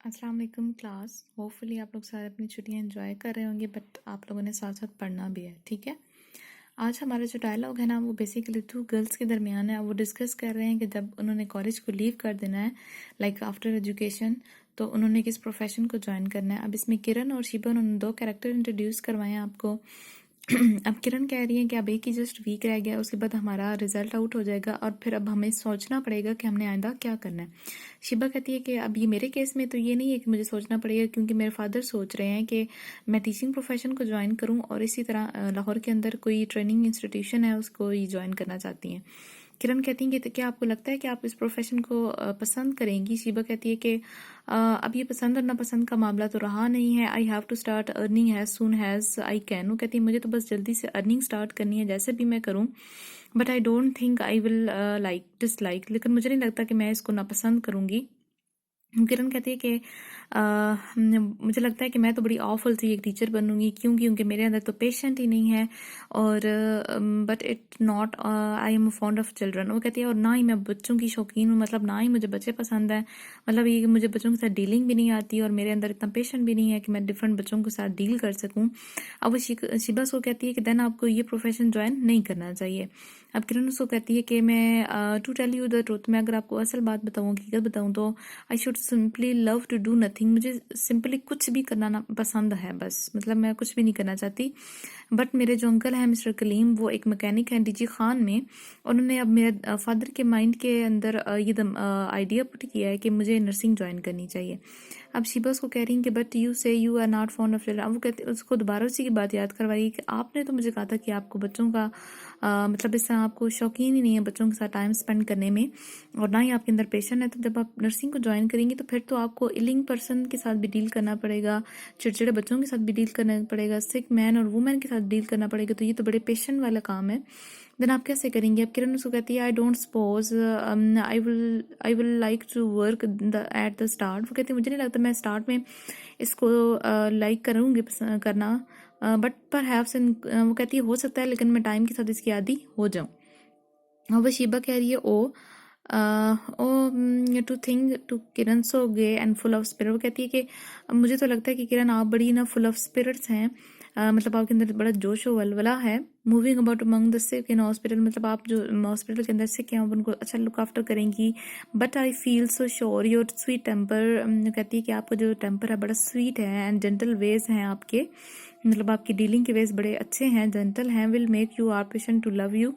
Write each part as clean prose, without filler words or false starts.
अस्सलाम वालेकुम class. Hopefully आप लोग सारे अपनी छुट्टियां एंजॉय कर रहे होंगे, बट आप लोगों ने साथ साथ पढ़ना भी है, ठीक है। आज हमारा जो डायलॉग है ना, वो बेसिकली टू गर्ल्स के दरमियान है। वो डिस्कस कर रहे हैं कि जब उन्होंने कॉलेज को लीव कर देना है, लाइक आफ्टर एजुकेशन, तो उन्होंने किस प्रोफेशन को ज्वाइन करना है। अब इसमें किरण और शिबा, उन्होंने दो कैरेक्टर इंट्रोड्यूस करवाए हैं आपको। अब किरण कह रही है कि अब एक ही जस्ट वीक रह गया, उसके बाद हमारा रिजल्ट आउट हो जाएगा और फिर अब हमें सोचना पड़ेगा कि हमने आइंदा क्या करना है। शिबा कहती है कि अब ये मेरे केस में तो ये नहीं है कि मुझे सोचना पड़ेगा, क्योंकि मेरे फादर सोच रहे हैं कि मैं टीचिंग प्रोफेशन को ज्वाइन करूं, और इसी तरह लाहौर के अंदर कोई ट्रेनिंग इंस्टीट्यूशन है उसको ही ज्वाइन करना चाहती हैं। किरण कहती है कि क्या आपको लगता है कि आप इस प्रोफेशन को पसंद करेंगी। शिबा कहती है कि अब ये पसंद और नापसंद का मामला तो रहा नहीं है। I have to start earning as soon as I can. वो कहती है मुझे तो बस जल्दी से अर्निंग स्टार्ट करनी है, जैसे भी मैं करूँ, but I don't think I will like dislike. लेकिन मुझे नहीं लगता कि मैं इसको नापसंद करूँगी। किरण कहती है कि मुझे लगता है कि मैं तो बड़ी ऑफुल सी एक टीचर बनूंगी, क्योंकि मेरे अंदर तो पेशेंट ही नहीं है, और but it not I am fond of children. वो कहती है और ना ही मैं बच्चों की शौकीन हूँ, मतलब ना ही मुझे बच्चे पसंद हैं, मतलब ये कि मुझे बच्चों के साथ डीलिंग भी नहीं आती, और मेरे अंदर इतना पेशेंट भी नहीं है कि मैं डिफरेंट बच्चों के साथ डील कर सकूँ। अब वो शिबा उसको कहती है कि देन आपको ये प्रोफेशन ज्वाइन नहीं करना चाहिए। अब किरण उसको कहती है कि मैं to tell you the truth, मैं अगर आपको असल बात बताऊँ, हकीकत बताऊँ, तो I should simply love to do nothing. मुझे सिंपली कुछ भी करना ना पसंद है, बस मतलब मैं कुछ भी नहीं करना चाहती। बट मेरे जो अंकल हैं मिस्टर कलीम, वो एक मैकेनिक हैं डीजी खान में। उन्होंने अब मेरे फादर के माइंड के अंदर ये आइडिया पुट किया है कि मुझे नर्सिंग ज्वाइन करनी चाहिए। अब शिबा उसको कह रही हैं कि but you say you are not fond of children. अब वो कहते उसको दोबारा उसी की बात याद करवाई कि आपने तो मुझे कहा था कि आपको बच्चों का मतलब इस तरह आपको शौकीन ही नहीं है बच्चों के साथ टाइम स्पेंड करने में, और ना ही आपके अंदर पेशेंट है। तो जब आप नर्सिंग को ज्वाइन करेंगी तो फिर तो आपको इलिंग पर्सन के साथ भी डील करना पड़ेगा, चिड़चिड़े बच्चों के साथ भी डील करना पड़ेगा, सिक मैन और वुमेन के साथ डील करना पड़ेगा। तो ये तो बड़े पेशेंट वाला काम है। देन आप कैसे करेंगे। अब किरण उसको कहती है I don't suppose I will like to work at the start. वो कहती है मुझे नहीं लगता मैं स्टार्ट में इसको लाइक करूँगी करना, बट पर हैव्स वो कहती है हो सकता है, लेकिन मैं टाइम के साथ इसकी आदी हो जाऊँ। और वो शिबा कह रही है to think to Kiran so gay and full of spirit. वो कहती है कि मुझे तो लगता है कि किरण आप बड़ी ना फुल ऑफ स्पिरिट्स हैं, मतलब आपके अंदर बड़ा जोश और वलवला है। Moving about among the sick in hospital, मतलब आप जो हॉस्पिटल के अंदर सिक हैं आप उनको अच्छा लुक आफ्टर करेंगी। But I feel so sure your sweet temper. कहती है कि आपका जो टेम्पर है बड़ा स्वीट है, एंड जेंटल वेज हैं आपके, मतलब आपकी डीलिंग के वेज बड़े अच्छे हैं, जेंटल हैं, will make you are patient to love you.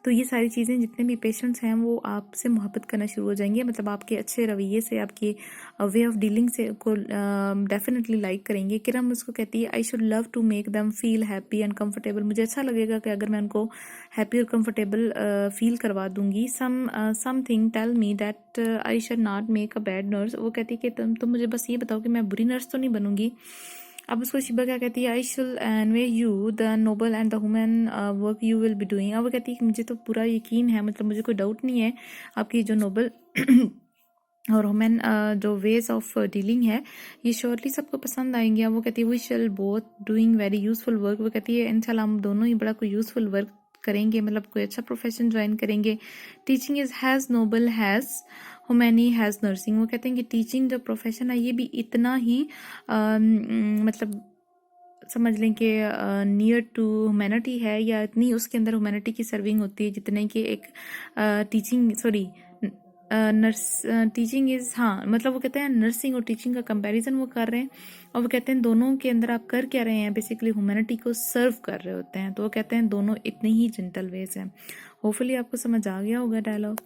तो ये सारी चीज़ें जितने भी पेशेंट्स हैं वो आपसे मोहब्बत करना शुरू हो जाएंगे, मतलब आपके अच्छे रवैये से, आपके वे ऑफ डीलिंग से को डेफिनेटली लाइक करेंगे। किरण उसको कहती है I should love to make them feel happy and comfortable. मुझे अच्छा लगेगा कि अगर मैं उनको हैप्पी और कंफर्टेबल फील करवा दूंगी। Something tell me that I should not make a bad nurse. वो कहती है कि तुम मुझे बस ये बताओ कि मैं बुरी नर्स तो नहीं बनूंगी। अब उसको शिबा क्या कहती है I shall envy you the noble and the women work you will be doing. अब वो कहती है कि मुझे तो पूरा यकीन है, मतलब मुझे कोई डाउट नहीं है आपकी जो नोबल और वुमेन जो वेज ऑफ डीलिंग है ये श्योरली सबको पसंद आएंगे। अब वो कहती है we shall both doing very useful work. वो कहती है इंशाल्लाह हम दोनों ही बड़ा कोई यूजफुल वर्क करेंगे, मतलब कोई अच्छा प्रोफेशन ज्वाइन करेंगे। Teaching is has noble has humane has nursing. वो कहते हैं कि टीचिंग जो प्रोफेशन है ये भी इतना ही मतलब समझ लें कि नियर टू ह्यूमैनिटी है, या इतनी उसके अंदर ह्यूमैनिटी की सर्विंग होती है जितने कि एक teaching sorry nurse teaching is, हाँ मतलब वो कहते हैं नर्सिंग और टीचिंग का कंपैरिजन वो कर रहे हैं, और वो कहते हैं दोनों के अंदर आप कर क्या रहे हैं, बेसिकली ह्यूमैनिटी को सर्व कर रहे होते हैं। तो वो कहते हैं दोनों इतने ही जेंटल वेज हैं। होपफुली आपको समझ आ गया होगा डायलॉग।